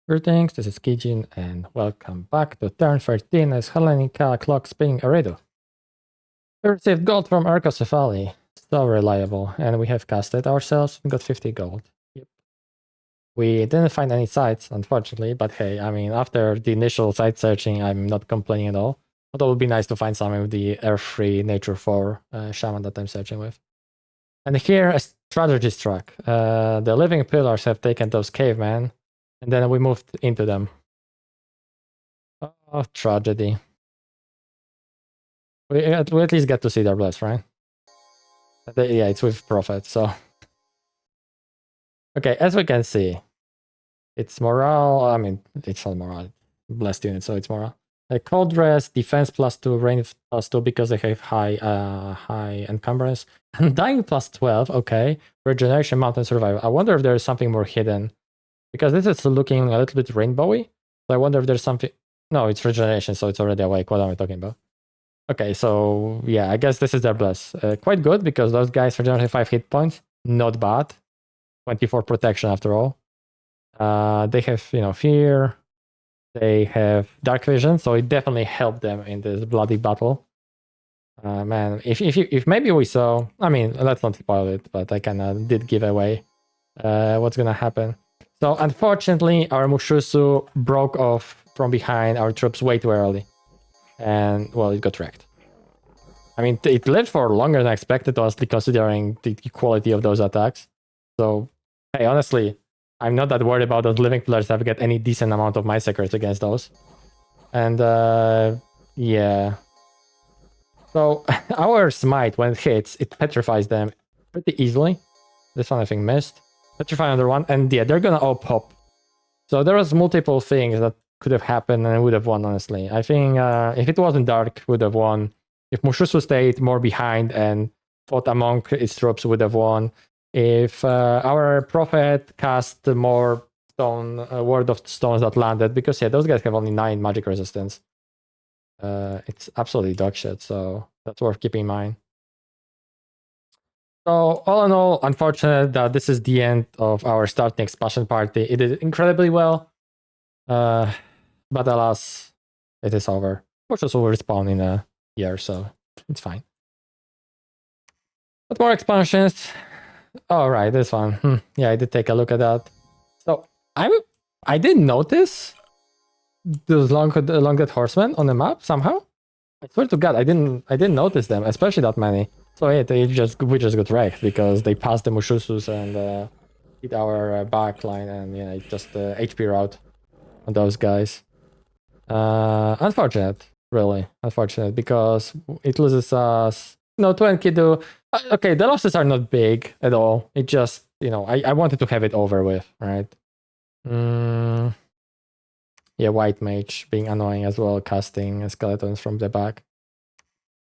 Greetings, this is Kijin, and welcome back to turn 13 as Hellenika clock spinning Eridu. We received gold from Arcocephali, so reliable, and we have casted ourselves and got 50 gold. Yep. We didn't find any sites, unfortunately, but hey, I mean, after the initial site searching, I'm not complaining at all. But it would be nice to find some with the Air-free Nature 4 shaman that I'm searching with. And here, a strategy struck. The living pillars have taken those cavemen, and then we moved into them. Oh, tragedy. We at least get to see their bless, right? Yeah, it's with Prophet, so... Okay, as we can see, it's morale, I mean, it's not morale, blessed unit, so it's morale. Cold Rest, defense +2, rain +2 because they have high encumbrance. And dying +12, okay. Regeneration, mountain survival. I wonder if there's something more hidden. Because this is looking a little bit rainbowy. So I wonder if there's something... No, it's regeneration, so it's already awake. What am I talking about? Okay, so yeah, I guess this is their bless. Quite good because those guys are generally 5 hit points. Not bad. 24 protection after all. They have, fear. They have dark vision, so it definitely helped them in this bloody battle. Man, if maybe we saw, I mean, let's not spoil it, but I kind of did give away what's gonna happen. So unfortunately, our Mushussu broke off from behind our troops way too early. And, well, it got wrecked. I mean, it lived for longer than I expected, honestly, considering the quality of those attacks. So, hey, honestly, I'm not that worried about those living pillars if I get any decent amount of my secrets against those. And, yeah. So, our smite, when it hits, it petrifies them pretty easily. This one, I think, missed. Petrify another one, and yeah, they're gonna all pop. So there was multiple things that could have happened and I would have won, honestly. I think if it wasn't dark, would have won. If Mushussu stayed more behind and fought among its troops, would have won. If our prophet cast more word of stones that landed, because yeah, those guys have only 9 magic resistance. It's absolutely dog shit, so that's worth keeping in mind. So all in all, unfortunate that this is the end of our starting expansion party. It did incredibly well. But alas, it is over. Mushussu will respawn in a year, so it's fine. But more expansions. All right, this one. Yeah, I did take a look at that. So I didn't notice those long-dead horsemen on the map somehow. I swear to God, I didn't notice them, especially that many. So yeah, we just got wrecked because they passed the Mushussus and hit our back line, and yeah, it's just HP route on those guys. Unfortunate, really unfortunate, because it loses us. No, 20 do. Okay, the losses are not big at all. It just, I wanted to have it over with, right? Yeah, white mage being annoying as well, casting skeletons from the back.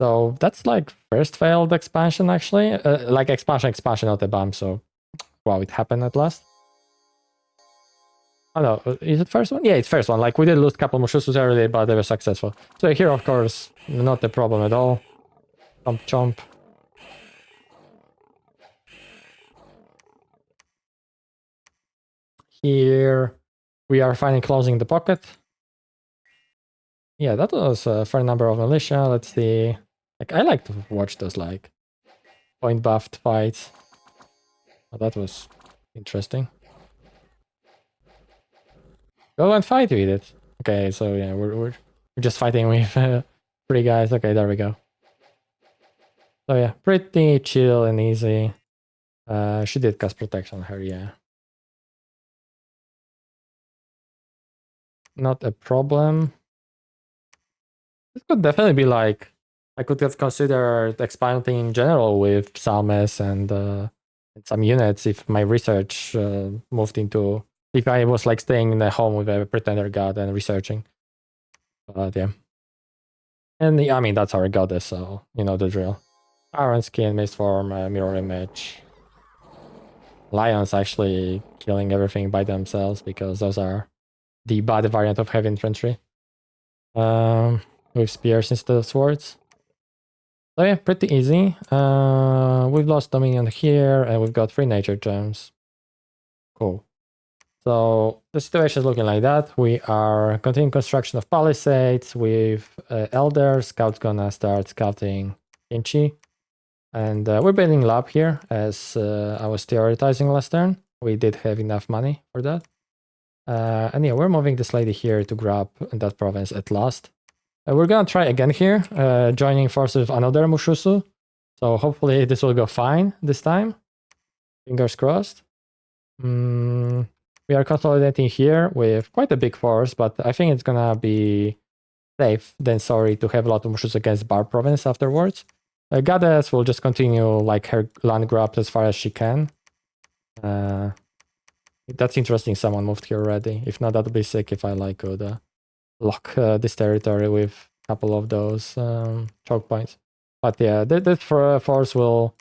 So that's like first failed expansion, actually. Like expansion, not a bump. So, wow, it happened at last. Oh no, is it first one? Yeah, it's first one. Like, we did lose a couple Mushussus early, but they were successful. So here, of course, not a problem at all. Chomp, chomp. Here, we are finally closing the pocket. Yeah, that was a fair number of militia. Let's see. Like, I like to watch those, like, point buffed fights. Oh, that was interesting. Go and fight with it. Okay, so yeah, we're just fighting with 3 guys. Okay, there we go. So yeah, pretty chill and easy. She did cast protection on her, yeah. Not a problem. This could definitely be like, I could have considered expanding in general with Salmes and some units if my research moved into, if I was like staying in the home with a pretender god and researching. But yeah. And I mean, that's our goddess, so you know the drill. Iron Skin, Mist Form, Mirror Image. Lions actually killing everything by themselves because those are the bad variant of heavy infantry. With spears instead of swords. So yeah, pretty easy. We've lost Dominion here, and we've got 3 nature gems. Cool. So the situation is looking like that. We are continuing construction of palisades with Elder. Scout's gonna start scouting Inchi. And we're building lab here, as I was theorizing last turn. We did have enough money for that. And yeah, we're moving this lady here to grab that province at last. We're gonna try again here, joining forces with another Mushussu. So hopefully this will go fine this time. Fingers crossed. We are consolidating here with quite a big force, but I think it's gonna be safe than sorry to have a lot of Mushussu against Bar province afterwards. Goddess will just continue like her land grabs as far as she can. That's interesting. Someone moved here already. If not, that would be sick if I could lock this territory with a couple of those choke points. But yeah, this force will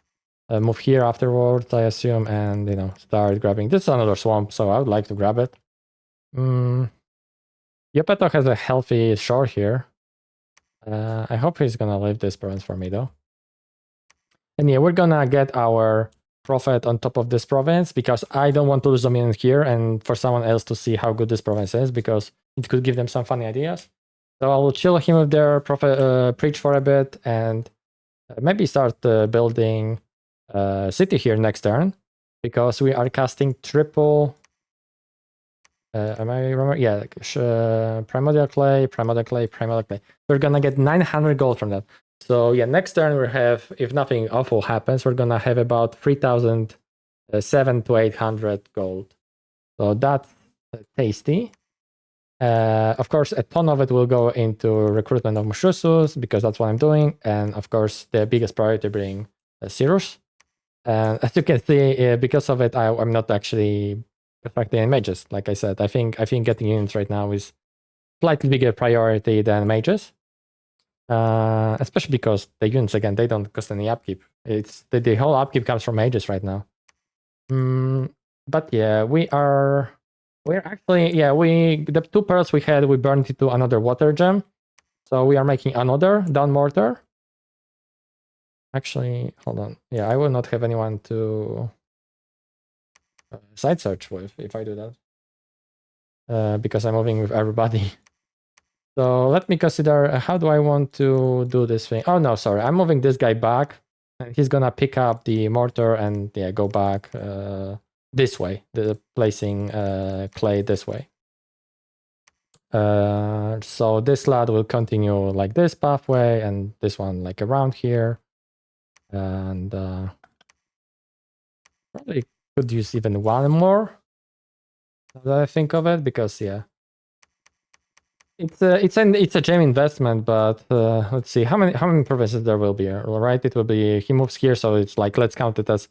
move here afterwards, I assume, and start grabbing. This is another swamp, so I would like to grab it. Yopeto has a healthy shore here. I hope he's gonna leave this province for me though. And yeah, we're gonna get our prophet on top of this province because I don't want to lose dominance here and for someone else to see how good this province is because it could give them some funny ideas. So I will chill him with their prophet, preach for a bit and maybe start building a city here next turn because we are casting triple. Am I remember? Yeah, primordial clay, primordial clay, primordial clay. We're gonna get 900 gold from that. So yeah, next turn we have, if nothing awful happens, we're gonna have about 3,700 to 800 gold. So that's tasty. Of course, a ton of it will go into recruitment of Mushussus because that's what I'm doing, and of course, the biggest priority being Cirrus. And as you can see, because of it, I'm not actually perfecting in mages. Like I said, I think getting units right now is slightly bigger priority than mages. Especially because the units again they don't cost any upkeep. It's the whole upkeep comes from mages right now. But yeah, we're actually the 2 pearls we had we burned into another water gem, so we are making another down mortar. Actually, hold on. Yeah, I will not have anyone to side search with if I do that, because I'm moving with everybody. So let me consider how do I want to do this thing. Oh no, sorry, I'm moving this guy back, and he's gonna pick up the mortar and go back this way, placing clay this way. So this lad will continue like this pathway, and this one like around here, and probably could use even one more. Now that I think of it, because yeah. It's a gem investment, but let's see how many provinces there will be. Right, it will be he moves here, so it's like let's count it as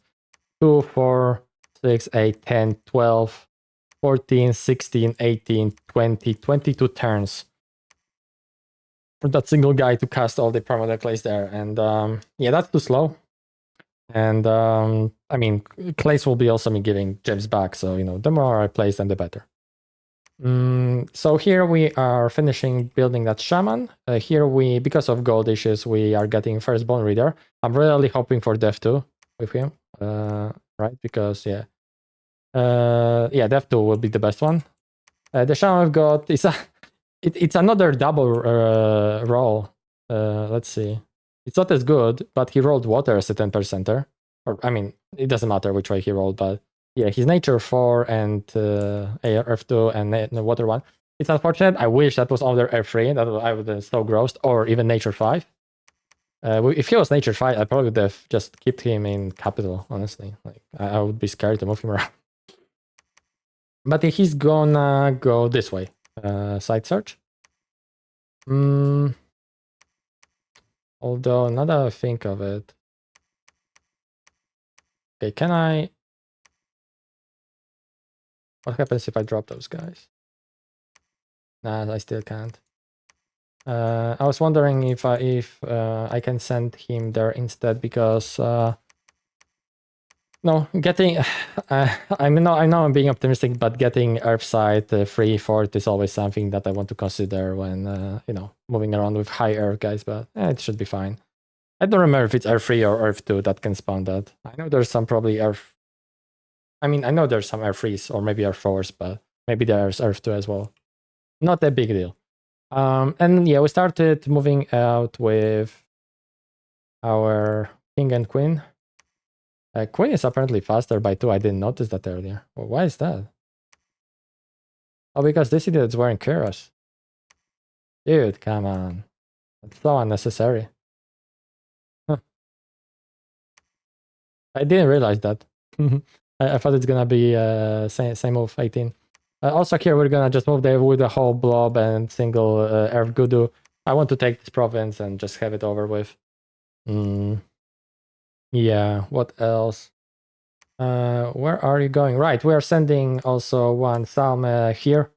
2, 4, 6, 8, 10, 12, 14, 16, 18, 20, 22 turns for that single guy to cast all the permanent clays there, and yeah, that's too slow. And I mean, clays will be also me giving gems back, so the more I place them, the better. So here we are finishing building that shaman. Here because of gold issues, we are getting first bone reader. I'm really hoping for death 2 with him, right? Because yeah, death 2 will be the best one. The shaman we've got is it's another double roll. Let's see, it's not as good, but he rolled water as a 10%er. Or I mean, it doesn't matter which way he rolled, but. Yeah, he's nature 4 and earth 2 and water 1. It's unfortunate. I wish that was under earth 3. That I would have so grossed, or even nature 5. If he was nature 5, I probably would have just kept him in capital, honestly. Like I would be scared to move him around. But he's gonna go this way. Side search. Although, now that I think of it. Okay, can I... What happens if I drop those guys? Nah, I still can't. I was wondering if I can send him there instead because no, getting I know I'm being optimistic, but getting Earthside free fort is always something that I want to consider when moving around with high Earth guys. But it should be fine. I don't remember if it's Earth 3 or Earth 2 that can spawn that. I know there's some probably Earth. I mean, I know there's some air freeze or maybe air force, but maybe there's earth 2 as well. Not a big deal. And yeah, we started moving out with our king and queen. Queen is apparently faster by 2. I didn't notice that earlier. Well, why is that? Oh, because this idiot's wearing Kuros. Dude, come on. It's so unnecessary. Huh. I didn't realize that. I thought it's gonna be same move 18. Also here we're gonna just move there with the whole blob and single Earth Gudu. I want to take this province and just have it over with. Yeah, what else? Where are you going? Right, we are sending also one Salme here.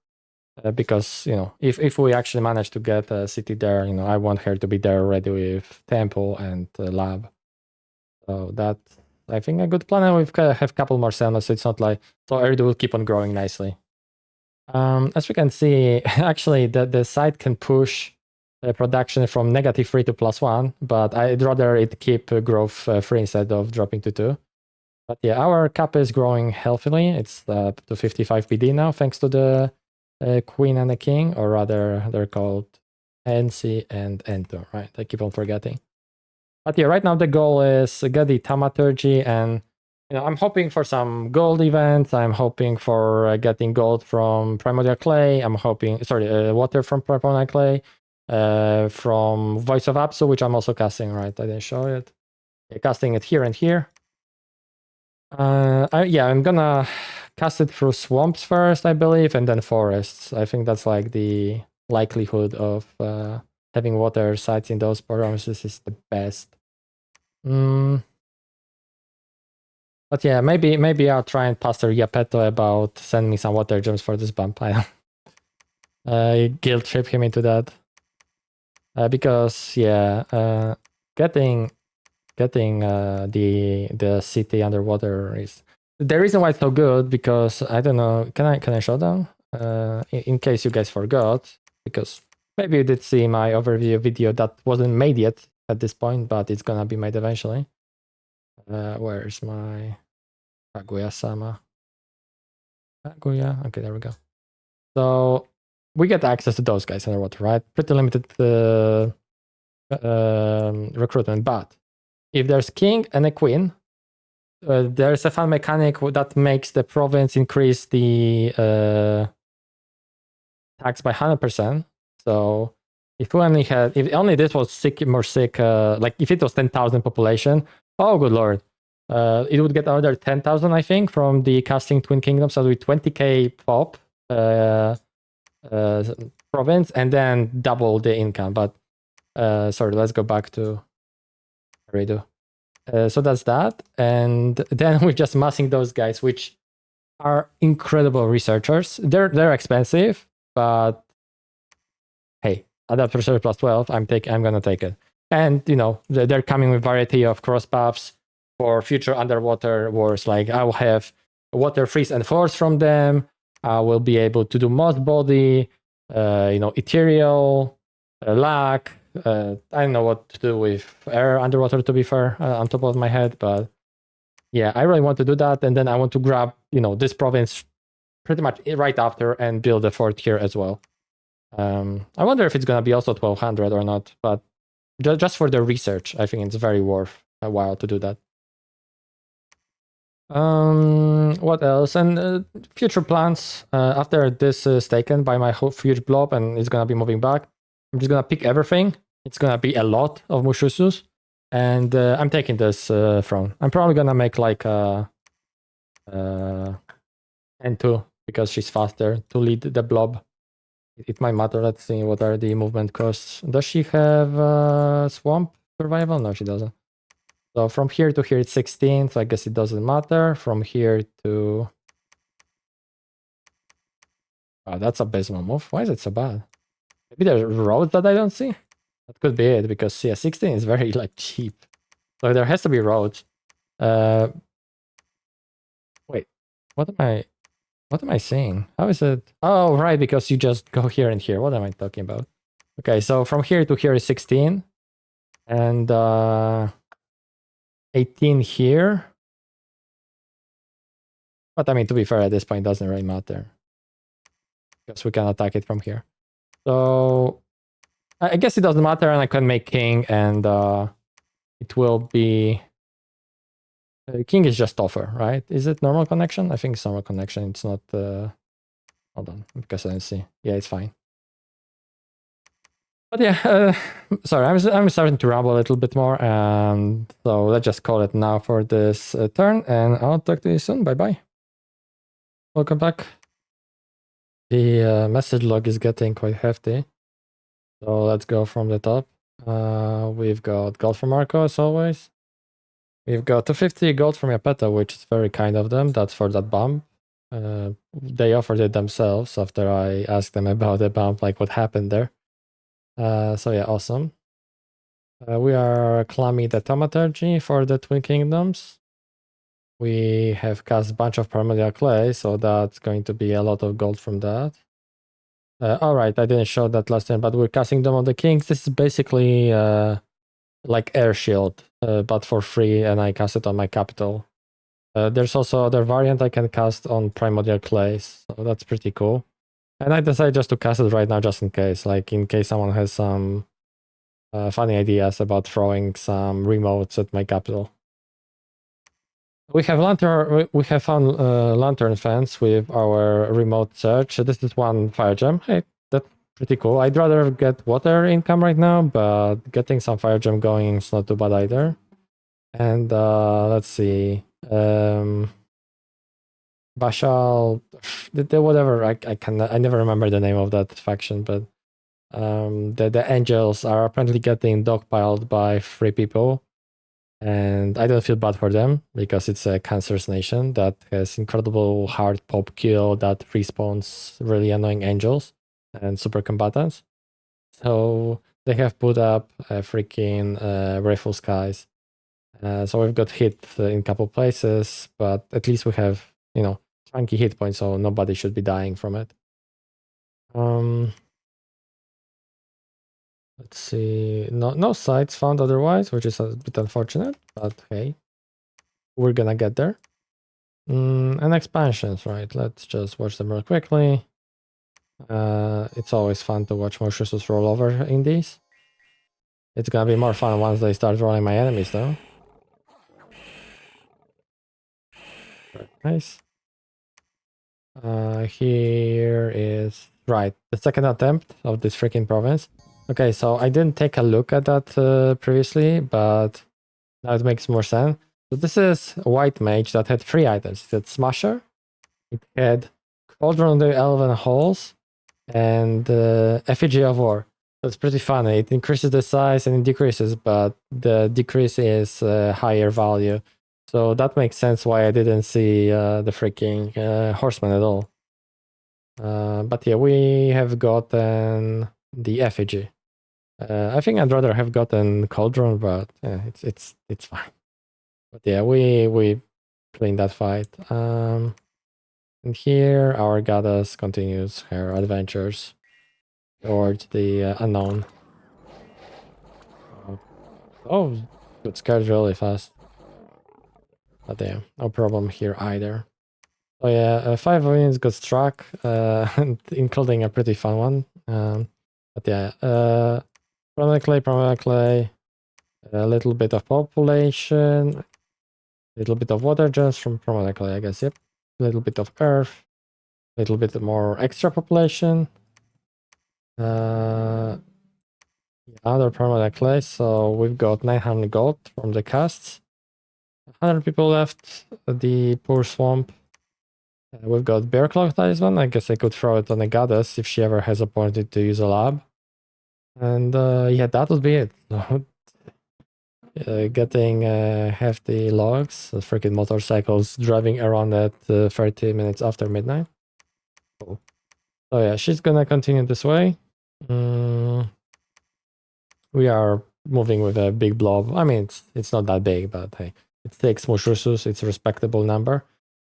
Because, you know, if we actually manage to get a city there, you know, I want her to be there already with temple and lab. So that's, I think, a good plan. And we've have a couple more Salmes, so it's not like, so Eridu will keep on growing nicely. As we can see, actually, the site can push production from -3 to +1, but I'd rather it keep growth 3 instead of dropping to 2. But yeah, our cap is growing healthily. It's up to 55 PD now, thanks to the queen and the king, or rather, they're called NC and N2, right? I keep on forgetting. But yeah, right now the goal is get the thaumaturgy, and you know, I'm hoping for some gold events. I'm hoping for getting gold from primordial clay. I'm hoping, water from primordial clay, from Voice of Apsu, which I'm also casting. Right, I didn't show it. Yeah, casting it here and here. I'm gonna cast it through swamps first, I believe, and then forests. I think that's like the likelihood of having water sites in those provinces is the best. But yeah, maybe I'll try and pastor Yapeto about sending me some water gems for this bump. I guilt trip him into that. Because yeah, getting the city underwater is the reason why it's so good, because I don't know, can I show them? In case you guys forgot, because maybe you did see my overview video that wasn't made yet at this point, but it's gonna be made eventually. Where's my Kaguya-sama? Kaguya, okay, there we go. So we get access to those guys underwater, right? Pretty limited recruitment, but if there's king and a queen, there's a fun mechanic that makes the province increase the tax by 100%. So if only this was more sick, like if it was 10,000 population, oh good lord, it would get another 10,000, I think, from the casting Twin Kingdoms. So with 20k pop province, and then double the income. But sorry, let's go back to Eridu. So that's that, and then we're just massing those guys, which are incredible researchers. They're expensive, but hey, adapt research plus 12. I'm gonna take it. And you know, they're coming with variety of cross paths for future underwater wars. Like I will have water freeze and force from them. I will be able to do moss body, you know, ethereal, lack. I don't know what to do with air underwater, to be fair, on top of my head, but yeah, I really want to do that. And then I want to grab, you know, this province pretty much right after and build a fort here as well. I wonder if it's going to be also 1200 or not, but just for the research, I think it's very worth a while to do that. What else? And future plans. After this is taken by my whole huge blob and it's going to be moving back, I'm just going to pick everything. It's going to be a lot of Mushussus. And I'm taking this throne. I'm probably going to make like a N2 because she's faster to lead the blob. It might matter. Let's see what are the movement costs. Does she have swamp survival? No, she doesn't. So from here to here it's 16, so I guess it doesn't matter. From here to... Oh, that's abysmal move. Why is it so bad? Maybe there's roads that I don't see? That could be it, because yeah, 16 is very like cheap. So there has to be roads. Wait, what am I saying? How is it? Oh, right, because you just go here and here. What am I talking about? Okay, so from here to here is 16. And 18 here. But I mean, to be fair, at this point, it doesn't really matter. Because we can attack it from here. So I guess it doesn't matter, and I can make king, and it will be... king is just offer, right? Is it normal connection? I think it's normal connection. It's not... hold on, because I didn't see. Yeah, it's fine. But yeah, sorry, I'm starting to ramble a little bit more, and so let's just call it now for this turn, and I'll talk to you soon. Bye-bye. Welcome back. The message log is getting quite hefty. So let's go from the top. We've got gold from Marco, as always. We've got 250 gold from Yapeta, which is very kind of them. That's for that bump. They offered it themselves after I asked them about the bump, like what happened there. So yeah, awesome. We are climbing the Thaumaturgy for the Twin Kingdoms. We have cast a bunch of primordial clay, so that's going to be a lot of gold from that. Alright, I didn't show that last time, but we're casting Dome of the Kings. This is basically like Air Shield, but for free, and I cast it on my capital. There's also other variant I can cast on primordial clays, so that's pretty cool. And I decided just to cast it right now, just in case, like in case someone has some funny ideas about throwing some remotes at my capital. We have found lantern fence with our remote search. This is one fire gem. Hey, that's pretty cool. I'd rather get water income right now, but getting some fire gem going is not too bad either. And let's see. Bashal, whatever. I never remember the name of that faction, but the angels are apparently getting dogpiled by 3 people. And I don't feel bad for them because it's a Cancer's nation that has incredible hard pop kill that respawns really annoying angels and super combatants. So they have put up freaking rifle skies. So we've got hit in a couple places, but at least we have, chunky hit points, so nobody should be dying from it. Let's see, no sites found otherwise, which is a bit unfortunate, but hey, we're gonna get there. And expansions, right? Let's just watch them real quickly. It's always fun to watch Mushussus roll over in these. It's gonna be more fun once they start rolling my enemies, though. Very nice. Here is, right, the second attempt of this freaking province. Okay, so I didn't take a look at that previously, but now it makes more sense. So this is a white mage that had 3 items. It had Smasher, it had Cauldron of the Elven Halls, and Effigy of War. That's pretty funny. It increases the size and it decreases, but the decrease is higher value. So that makes sense why I didn't see the freaking Horseman at all. But yeah, we have gotten the Effigy. I think I'd rather have gotten Cauldron, but yeah, it's fine. But yeah, we cleaned that fight. And here our goddess continues her adventures towards the unknown. Oh, got scared really fast. But yeah, no problem here either. So yeah, 5 units got struck, including a pretty fun one. But yeah, Permanent clay, a little bit of population, a little bit of water gems from permanent clay, I guess, yep. A little bit of earth, a little bit more extra population. Other permanent clay, so we've got 900 gold from the casts. 100 people left, the poor swamp. We've got Bear Claw Talisman. I guess I could throw it on a goddess if she ever has opportunity to use a lab. And yeah, that would be it. Getting hefty logs, freaking motorcycles driving around at 30 minutes after midnight. Cool. So yeah, she's gonna continue this way. We are moving with a big blob. I mean, it's not that big, but hey, it takes Mushussus. It's a respectable number.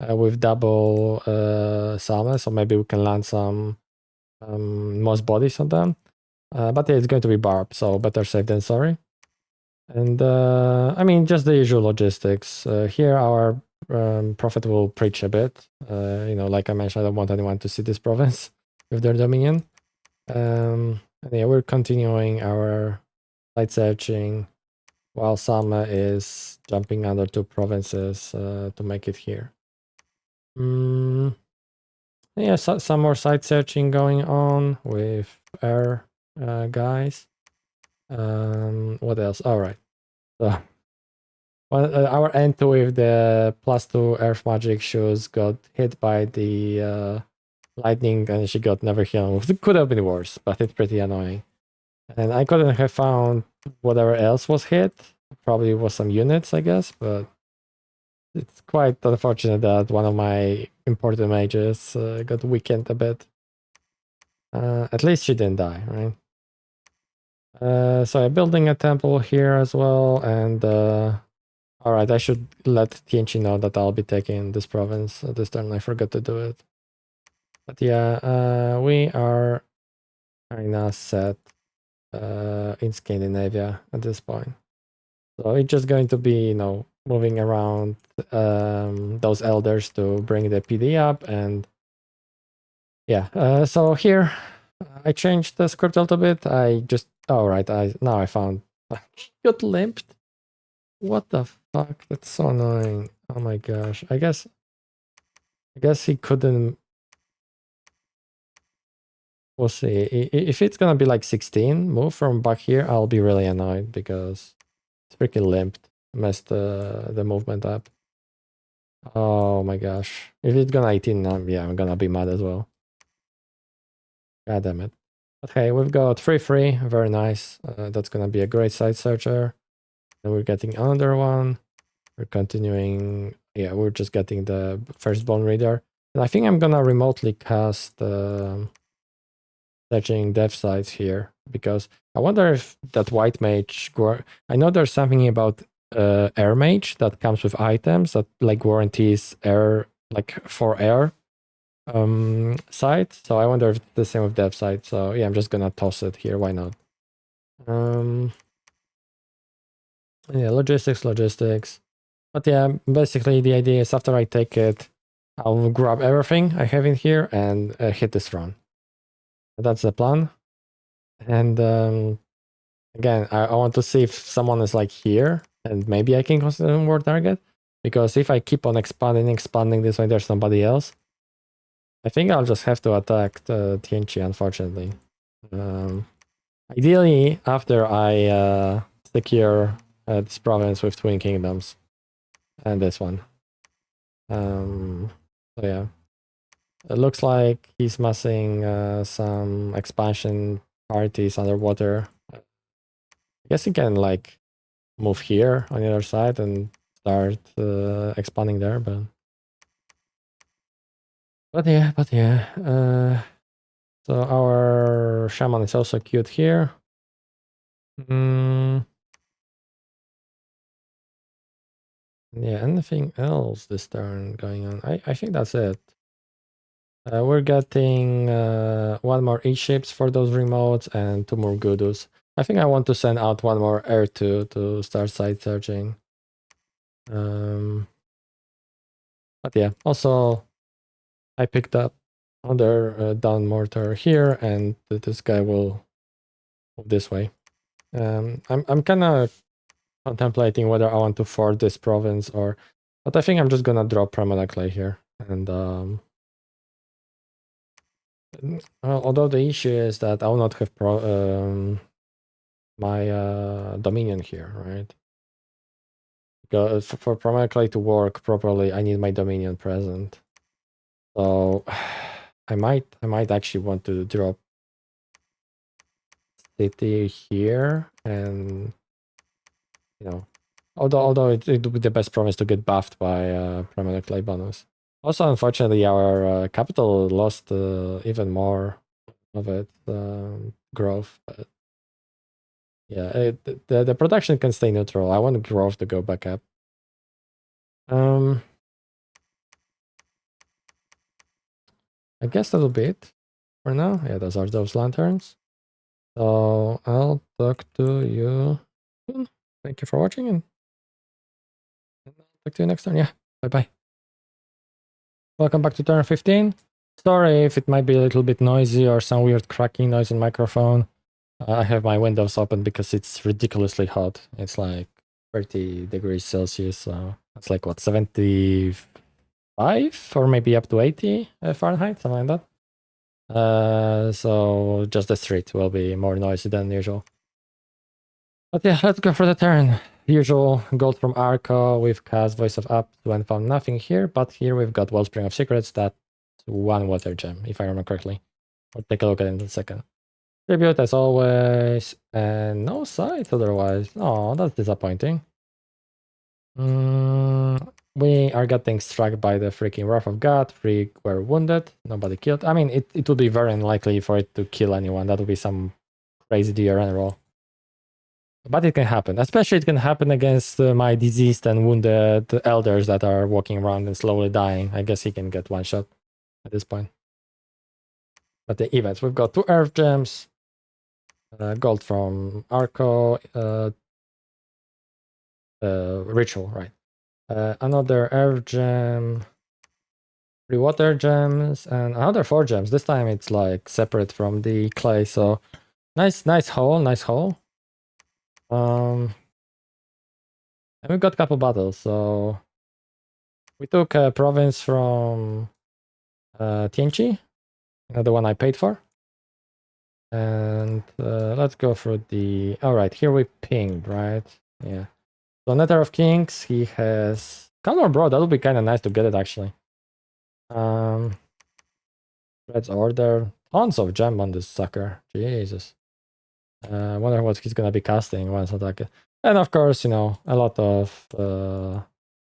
With double salmon, so maybe we can land some moss bodies on them. But yeah, it's going to be barb, so better safe than sorry. And I mean, just the usual logistics. Here our Prophet will preach a bit. Like I mentioned, I don't want anyone to see this province with their dominion. And yeah, we're continuing our site searching while Sama is jumping under 2 provinces to make it here. Yeah, some more site searching going on with our guys. What else? All right. So, our N2 with the +2 Earth Magic shoes got hit by the lightning, and she got never healed. It could have been worse, but it's pretty annoying. And I couldn't have found whatever else was hit. Probably was some units, I guess, but it's quite unfortunate that one of my important mages got weakened a bit. At least she didn't die, right? So I'm building a temple here as well, and alright, I should let Tianchi know that I'll be taking this province this turn. I forgot to do it. But yeah, we are kinda set in Scandinavia at this point. So it's just going to be, moving around those elders to bring the PD up, and yeah. So here I changed the script a little bit. Now I found got limped. What the fuck? That's so annoying. Oh my gosh. I guess he couldn't. We'll see. If it's gonna be like 16 move from back here, I'll be really annoyed because it's freaking limped. Messed the movement up. Oh my gosh. If it's gonna 18, yeah, I'm gonna be mad as well. God damn it. Okay, we've got 3-3. Very nice. That's gonna be a great side searcher. And we're getting another one. We're continuing. Yeah, we're just getting the first bone reader. And I think I'm gonna remotely cast searching dev sites here, because I wonder if that white mage. I know there's something about air mage that comes with items that like guarantees air, like for air site. So I wonder if it's the same with dev site. So yeah, I'm just gonna toss it here. Why not? Yeah, logistics. But yeah, basically the idea is after I take it, I'll grab everything I have in here and hit this run. That's the plan. And again, I want to see if someone is like here, and maybe I can consider a more target. Because if I keep on expanding this way, there's somebody else. I think I'll just have to attack the Tianchi, unfortunately. Ideally, after I secure this province with Twin Kingdoms and this one. So yeah, it looks like he's massing some expansion parties underwater. I guess he can like move here on the other side and start expanding there, but yeah. So our shaman is also cute here. Yeah, anything else this turn going on? I think that's it. We're getting 1 more E-ships for those remotes and 2 more Gudus. I think I want to send out 1 more Air2 to start site searching. But yeah, also I picked up another down mortar here, and this guy will move this way. I'm kind of contemplating whether I want to fort this province but I think I'm just gonna drop permanent clay here. And although the issue is that I will not have my dominion here, right? Because for permanent clay to work properly, I need my dominion present. So I might actually want to drop city here, and although it would be the best province to get buffed by permanent clay bonus. Also, unfortunately, our capital lost even more of its growth. But yeah, the production can stay neutral. I want growth to go back up. I guess that'll be it for now. Yeah, those are those lanterns. So I'll talk to you soon. Thank you for watching, and I'll talk to you next time. Yeah. Bye-bye. Welcome back to turn 15. Sorry if it might be a little bit noisy or some weird cracking noise on microphone. I have my windows open because it's ridiculously hot. It's like 30 degrees Celsius, so it's like what, 75 or maybe up to 80 Fahrenheit, something like that. So just the street will be more noisy than usual. But yeah, let's go for the turn. Usual gold from Arco. We've cast Voice of Up and found nothing here, but here we've got Wellspring of Secrets. That's one water gem, if I remember correctly. We'll take a look at it in a second. Tribute as always, and no sight otherwise. Oh, that's disappointing. We are getting struck by the freaking Wrath of God. 3 were wounded, nobody killed. I mean, it would be very unlikely for it to kill anyone. That would be some crazy DRN roll. But it can happen. Especially it can happen against my diseased and wounded elders that are walking around and slowly dying. I guess he can get one shot at this point. But the events, we've got 2 Earth Gems, gold from Arco, Ritual, right. Another Earth Gem, 3 Water Gems, and another 4 Gems. This time it's like separate from the clay, so nice haul, nice haul. And we've got a couple battles, so we took a province from Tianchi, the one I paid for. And let's go for the... Alright, here we pinged, right? Yeah. So Nether of Kings, he has... Color Bro, that would be kind of nice to get it, actually. Let's order tons of gem on this sucker. Jesus. I wonder what he's gonna be casting once attack it. And of course, you know, a lot of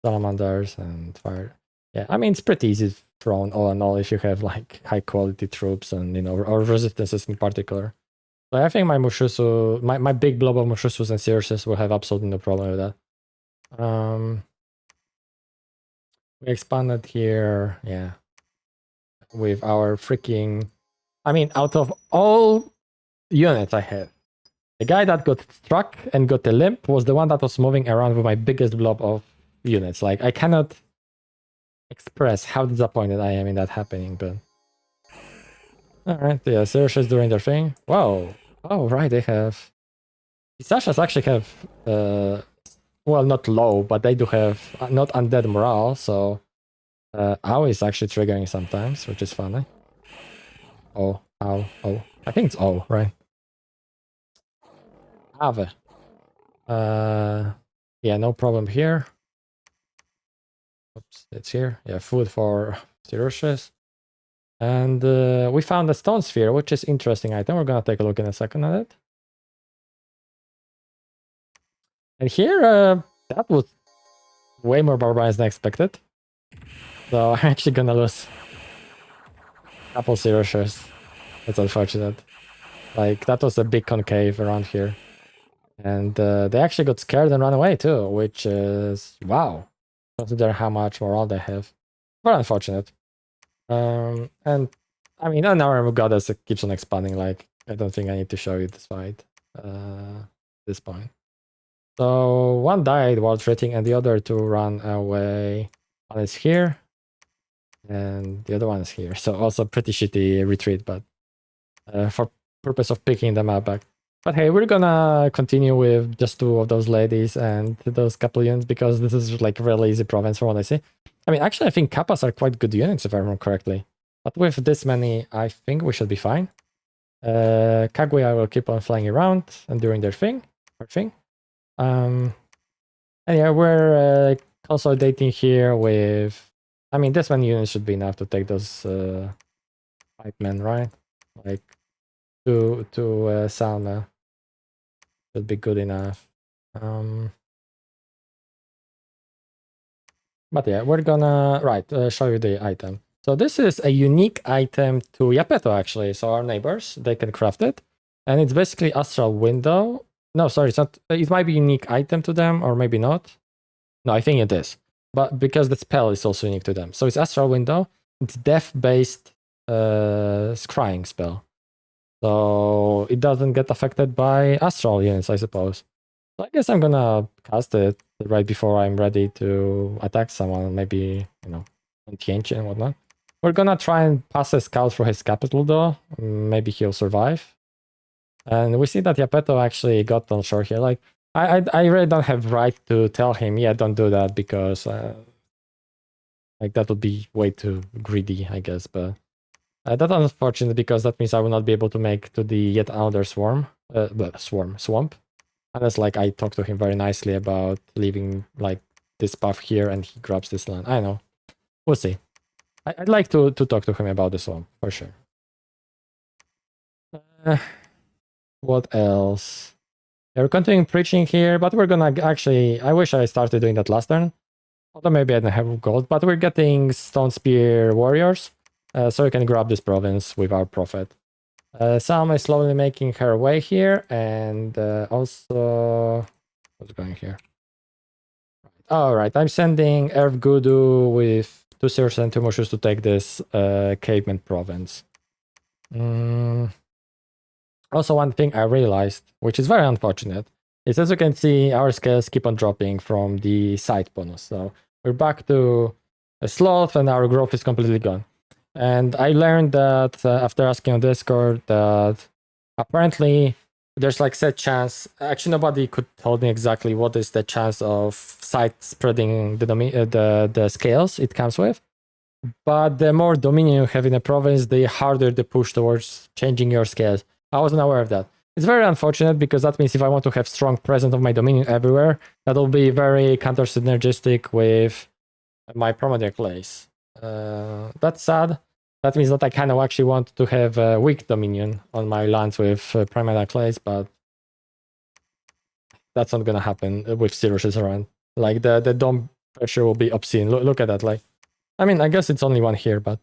salamanders and fire. Yeah, I mean, it's pretty easy thrown all in all if you have like high quality troops and, you know, or resistances in particular. So I think my Mushussu, my big blob of Mushussus and Cirrus's will have absolutely no problem with that. We expanded here, yeah, with our freaking... I mean, out of all units I have, the guy that got struck and got a limp was the one that was moving around with my biggest blob of units. Like, I cannot express how disappointed I am in that happening, but... Alright, yeah, Cirrus is doing their thing. Whoa. Oh, right, they have... Sashas actually have, well, not low, but they do have not undead morale, so... Ow is actually triggering sometimes, which is funny. Oh, ow, oh. I think it's O, right? Ave. Yeah, no problem here. Oops, it's here. Yeah, food for Cirrus. And we found a stone sphere, which is interesting item. We're gonna take a look in a second at it. And here, that was way more barbarians than expected. So I'm actually gonna lose a couple Cirrus. That's unfortunate. Like, that was a big concave around here. And they actually got scared and ran away too, which is... Wow. Consider how much morale they have. Very unfortunate. And I mean, an our goddess keeps on expanding. Like, I don't think I need to show you this fight at this point. So one died while retreating, and the other 2 ran away. One is here, and the other one is here. So also pretty shitty retreat, but for purpose of picking them up back. But hey, we're gonna continue with just 2 of those ladies and those couple units because this is like really easy province from what I see. I mean, actually, I think Kappas are quite good units if I remember correctly. But with this many, I think we should be fine. Kaguya will keep on flying around and doing their thing. And yeah, we're consolidating here with... I mean, this many units should be enough to take those pipe men, right? Like, to sauna should be good enough. But yeah, we're gonna show you the item. So this is a unique item to Yapeto, actually. So our neighbors, they can craft it, and it's basically Astral Window. No, sorry, it's not. It might be a unique item to them, or maybe not. No, I think it is, but because the spell is also unique to them. So it's Astral Window. It's death-based scrying spell. So it doesn't get affected by astral units, I suppose. So I guess I'm gonna cast it right before I'm ready to attack someone, maybe, you know, on TNT and whatnot. We're gonna try and pass a scout through his capital though. Maybe he'll survive. And we see that Yapeto actually got on shore here. Like, I really don't have right to tell him, yeah, don't do that, because like that would be way too greedy, I guess. But that's unfortunate, because that means I will not be able to make to the yet another swamp. Unless like I talk to him very nicely about leaving like this path here and he grabs this land. I know. We'll see. I'd like to talk to him about the swamp for sure. What else? Yeah, we're continuing preaching here, but we're gonna actually. I wish I started doing that last turn. Although maybe I don't have gold, but we're getting Stone Spear Warriors, so we can grab this province with our prophet. Sam is slowly making her way here, and also... What's going here? Alright, I'm sending Erv Gudu with 2 Sears and 2 Mushussu to take this caveman province. Also, one thing I realized, which is very unfortunate, is as you can see, our scales keep on dropping from the side bonus. So we're back to a sloth and our growth is completely gone. And I learned that after asking on Discord that apparently there's like set chance. Actually, nobody could tell me exactly what is the chance of side spreading the scales it comes with. But the more dominion you have in a province, the harder the push towards changing your scales. I wasn't aware of that. It's very unfortunate, because that means if I want to have strong presence of my dominion everywhere, that'll be very counter synergistic with my Primordial Clays. That's sad. That means that I kind of actually want to have a weak dominion on my lands with Primordial Clays, but that's not gonna happen with Sirushes around. Like the dome pressure will be obscene. Look at that. Like, I mean, I guess it's only one here, but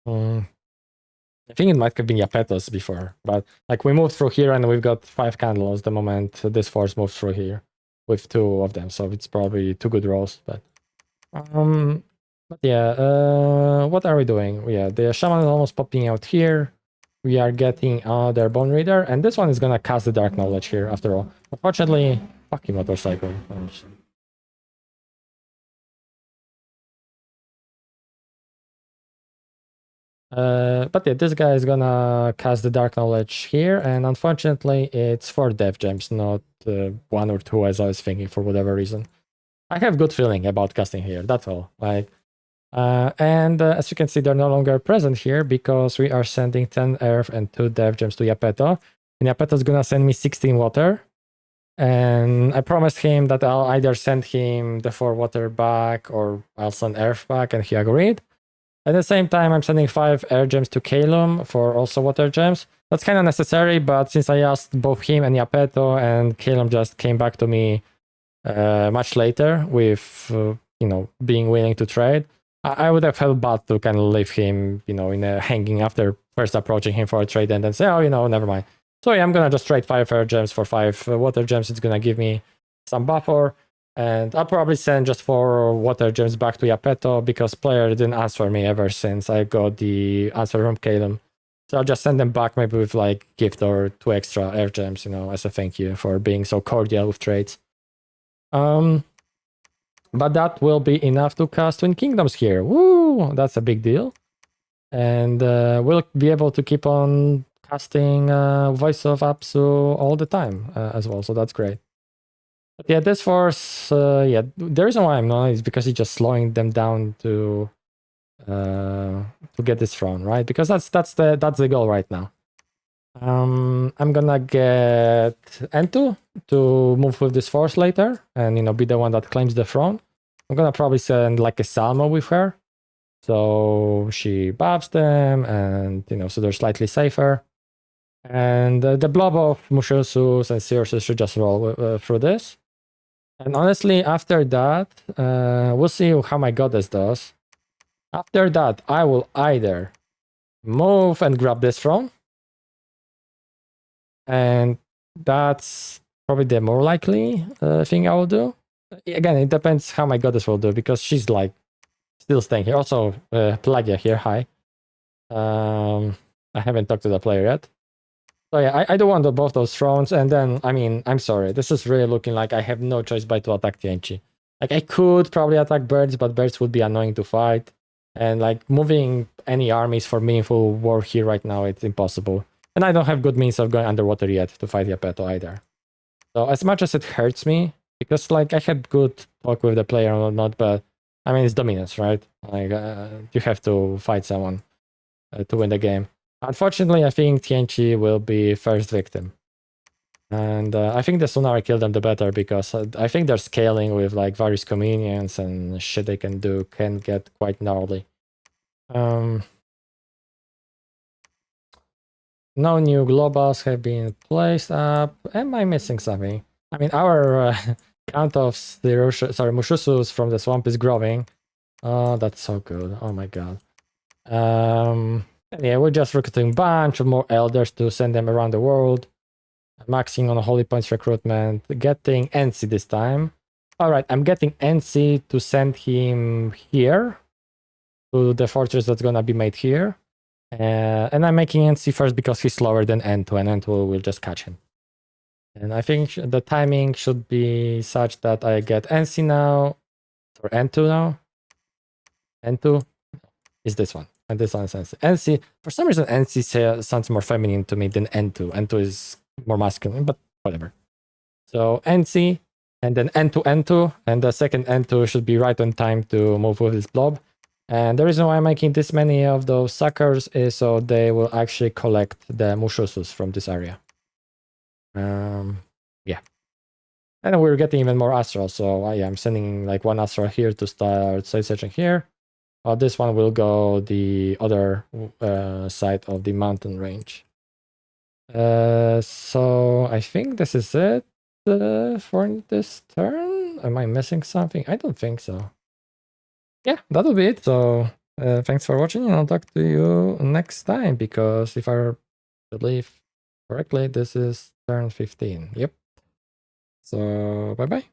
I think it might have been Yapeto's before. But like we moved through here and we've got 5 candles the moment this force moves through here with 2 of them, so it's probably 2 good rolls. But yeah, what are we doing? Yeah, the shaman is almost popping out here. We are getting their Bone Reader, and this one is gonna cast the Dark Knowledge here after all. Unfortunately, fucking motorcycle. But yeah, this guy is gonna cast the Dark Knowledge here, and unfortunately, it's 4 Death Gems, not 1 or 2 as I was thinking for whatever reason. I have good feeling about casting here, that's all. Like, and as you can see, they're no longer present here because we are sending 10 Earth and 2 Death Gems to Yapeto, and Yapeto's gonna send me 16 Water. And I promised him that I'll either send him the 4 Water back or I'll send Earth back, and he agreed. At the same time, I'm sending 5 air gems to Kalum for also water gems. That's kind of necessary, but since I asked both him and Yapeto, and Kalum just came back to me much later with, being willing to trade, I would have felt bad to kind of leave him, in a hanging after first approaching him for a trade and then say, oh, never mind. So yeah, I'm gonna just trade 5 air gems for 5 water gems. It's gonna give me some buffer. And I'll probably send just 4 water gems back to Yapeto, because player didn't answer me ever since I got the answer from Kalum. So I'll just send them back maybe with like gift or 2 extra air gems, as a thank you for being so cordial with trades. But that will be enough to cast Twin Kingdoms here. Woo! That's a big deal. And we'll be able to keep on casting Voice of Apsu all the time as well, so that's great. Yeah, this force, the reason why I'm not is because it's just slowing them down to get this throne, right? Because that's the goal right now. I'm gonna get Entu to move with this force later, and be the one that claims the throne. I'm gonna probably send like a Salmo with her, so she buffs them, and so they're slightly safer. And the blob of Mushussus and Searses should just roll through this. And honestly, after that, we'll see how my goddess does. After that, I will either move and grab this throne, and that's probably the more likely thing I will do. Again, it depends how my goddess will do, because she's like still staying here. Also, Plagia here, hi. I haven't talked to the player yet. So yeah, I do want both those thrones, and then I mean, I'm sorry, this is really looking like I have no choice but to attack TNG. Like I could probably attack birds, but birds would be annoying to fight, and like moving any armies for meaningful war here right now, it's impossible. And I don't have good means of going underwater yet to fight Yapeto either. So as much as it hurts me, because like I had good talk with the player or not, but I mean it's dominance, right? Like you have to fight someone to win the game. Unfortunately, I think TNG will be first victim. And I think the sooner I kill them, the better, because I think their scaling with like various communions and shit they can do can get quite gnarly. No new globals have been placed up. Am I missing something? I mean, our count of the Mushussus from the swamp is growing. Oh, that's so good. Oh my god. Yeah, we're just recruiting a bunch of more elders to send them around the world. Maxing on holy points recruitment. Getting NC this time. Alright, I'm getting NC to send him here. To the fortress that's gonna be made here. And I'm making NC first because he's slower than N2, and N2 will just catch him. And I think the timing should be such that I get NC now, or N2 now. N2 is this one, and this one is NC. NC, for some reason, NC sounds more feminine to me than N2. N2 is more masculine, but whatever. So NC, and then N2, N2, and the second N2 should be right on time to move with this blob. And the reason why I'm making this many of those suckers is so they will actually collect the Mushussus from this area. Yeah. And we're getting even more Astral, so yeah, I'm sending like one Astral here to start side searching here. This one will go the other side of the mountain range. So I think this is it for this turn. Am I missing something? I don't think so. Yeah, that'll be it. So thanks for watching, and I'll talk to you next time, because if I believe correctly, this is turn 15. Yep. So bye bye.